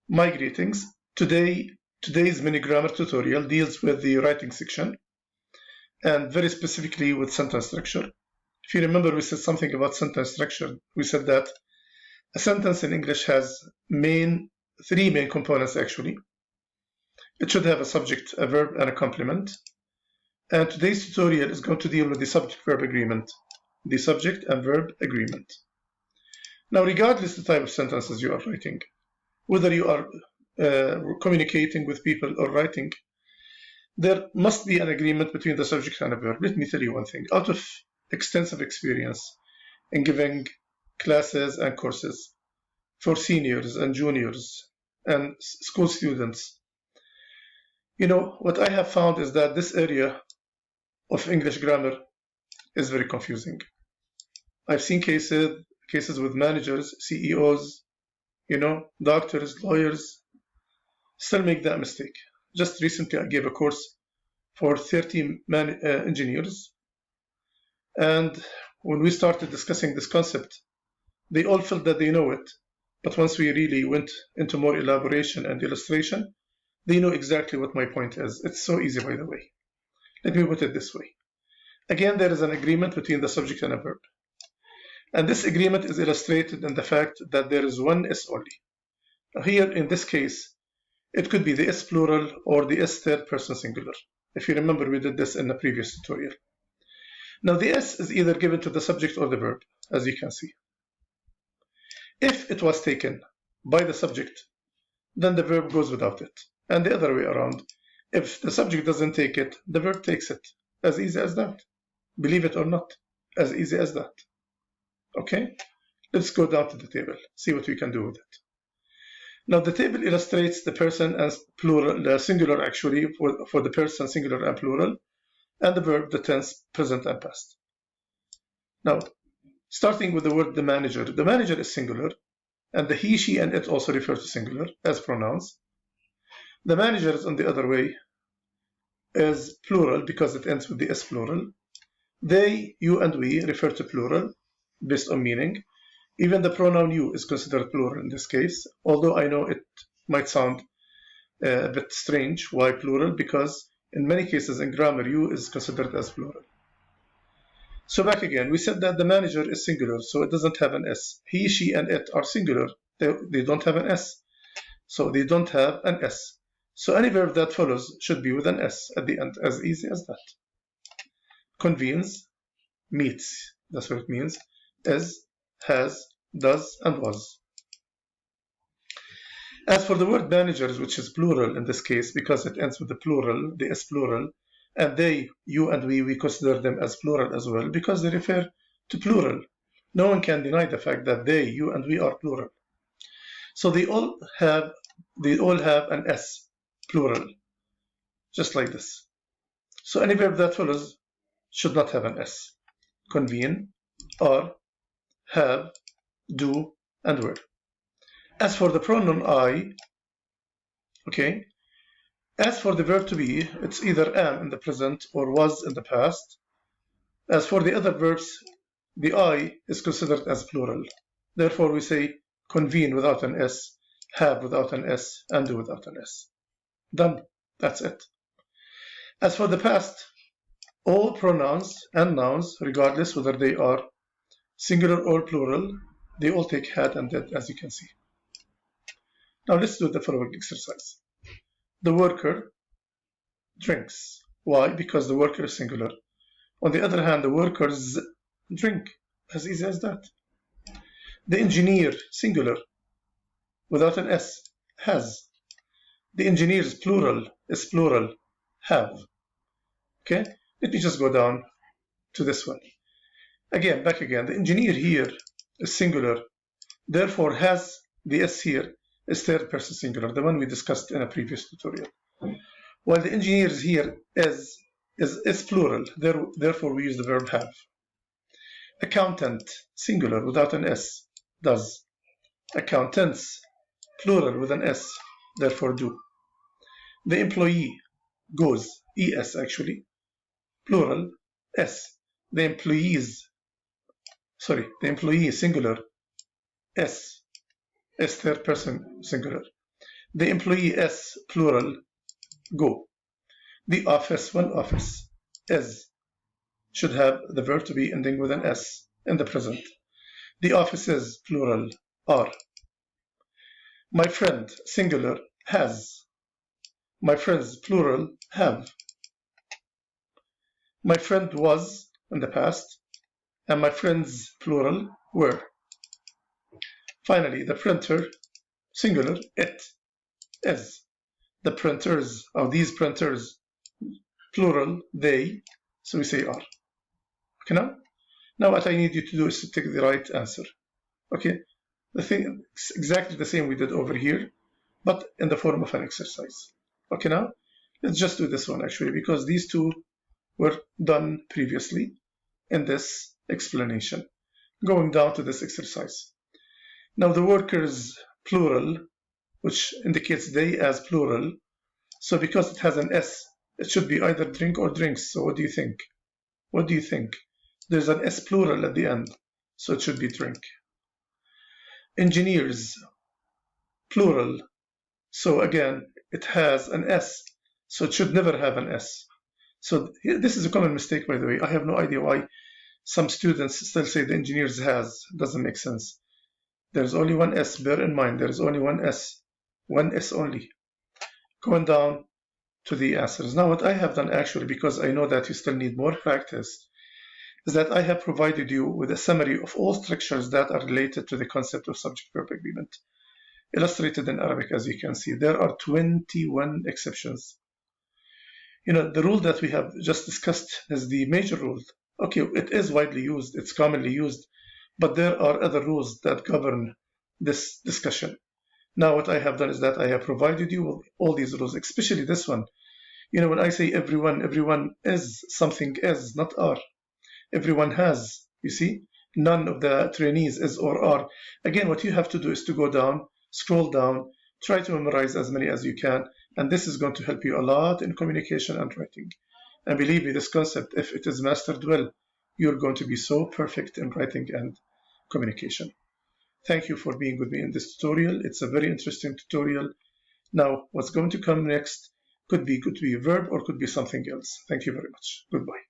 My greetings. Today's mini grammar tutorial deals with the writing section and very specifically with sentence structure. If you remember, we said something about sentence structure. We said that a sentence in English has three main components actually. It should have a subject, a verb, and a complement. And today's tutorial is going to deal with the subject-verb agreement. The subject and verb agreement. Now, regardless of the type of sentences you are writing, whether you are communicating with people or writing, there must be an agreement between the subject and a verb. Let me tell you one thing. Out of extensive experience in giving classes and courses for seniors and juniors and school students, what I have found is that this area of English grammar is very confusing. I've seen cases with managers, CEOs, doctors, lawyers, still make that mistake. Just recently, I gave a course for 30 engineers. And when we started discussing this concept, they all felt that they know it. But once we really went into more elaboration and illustration, they know exactly what my point is. It's so easy, by the way. Let me put it this way. Again, there is an agreement between the subject and a verb. And this agreement is illustrated in the fact that there is one S only. Here, in this case, it could be the S plural or the S third person singular. If you remember, we did this in a previous tutorial. Now, the S is either given to the subject or the verb, as you can see. If it was taken by the subject, then the verb goes without it. And the other way around. If the subject doesn't take it, the verb takes it. As easy as that. Believe it or not, as easy as that. Okay, let's go down to the table, see what we can do with it. Now, the table illustrates the person as plural, the singular actually, for the person, singular and plural, and the verb, the tense, present and past. Now, starting with the word the manager is singular, and the he, she, and it also refer to singular as pronouns. The manager is on the other way, is plural because it ends with the S plural. They, you, and we refer to plural based on meaning. Even the pronoun you is considered plural in this case, although I know it might sound a bit strange. Why plural? Because in many cases in grammar, you is considered as plural. So back again, we said that the manager is singular, so it doesn't have an S. He, she, and it are singular. They don't have an S. So they don't have an S. So any verb that follows should be with an S at the end, as easy as that. Convenes, meets, that's what it means, is, has, does, and was. As for the word managers, which is plural in this case, because it ends with the plural, the S plural, and they, you, and we consider them as plural as well, because they refer to plural. No one can deny the fact that they, you, and we are plural. So they all have an S, plural, just like this. So any verb that follows should not have an S. Convene, are, have, do, and were. As for the pronoun I, okay, as for the verb to be, it's either am in the present or was in the past. As for the other verbs, the I is considered as plural. Therefore, we say convene without an S, have without an S, and do without an S. Done. That's it. As for the past, all pronouns and nouns, regardless whether they are singular or plural, they all take had and did, as you can see. Now let's do the following exercise. The worker drinks. Why? Because the worker is singular. On the other hand, the workers drink. As easy as that. The engineer, singular, without an S, has. The engineers, plural, is plural, have. Okay? Let me just go down to this one. Again, back again. The engineer here is singular. Therefore, has the S here is third person singular, the one we discussed in a previous tutorial. While the engineers here is plural. Therefore, we use the verb have. Accountant, singular, without an S, does. Accountants, plural, with an S, therefore do. The employee, goes, ES actually, plural, S. The employee, singular, S third person singular. The employee S, plural, go. The office, one office, is, should have the verb to be ending with an S in the present. The offices, plural, are. My friend, singular, has. My friends, plural, have. My friend was, in the past, and my friends, plural, were. Finally, the printer, singular, it, is. The printers, or these printers, plural, they, so we say are. Okay, now what I need you to do is to take the right answer. Okay, the thing is exactly the same we did over here, but in the form of an exercise. Okay, now let's just do this one actually, because these two were done previously in this explanation. Going down to this exercise. Now the workers, plural, which indicates they as plural, so because it has an S, it should be either drink or drinks. So what do you think? What do you think? There's an S plural at the end, so it should be drink. Engineers, plural, so again, it has an S, so it should never have an S. So this is a common mistake, by the way. I have no idea why some students still say the engineers has. It doesn't make sense. There's only one S, bear in mind, there's only one S only. Going down to the answers. Now what I have done actually, because I know that you still need more practice, is that I have provided you with a summary of all structures that are related to the concept of subject-verb agreement. Illustrated in Arabic, as you can see, there are 21 exceptions. You know, the rule that we have just discussed is the major rule. Okay, it is widely used, it's commonly used, but there are other rules that govern this discussion. Now what I have done is that I have provided you with all these rules, especially this one. You know, when I say everyone is, something is, not are. Everyone has, you see? None of the trainees is or are. Again, what you have to do is to go down, scroll down, try to memorize as many as you can, and this is going to help you a lot in communication and writing. And believe me, this concept, if it is mastered well, you're going to be so perfect in writing and communication. Thank you for being with me in this tutorial. It's a very interesting tutorial. Now, what's going to come next could be a verb or could be something else. Thank you very much. Goodbye.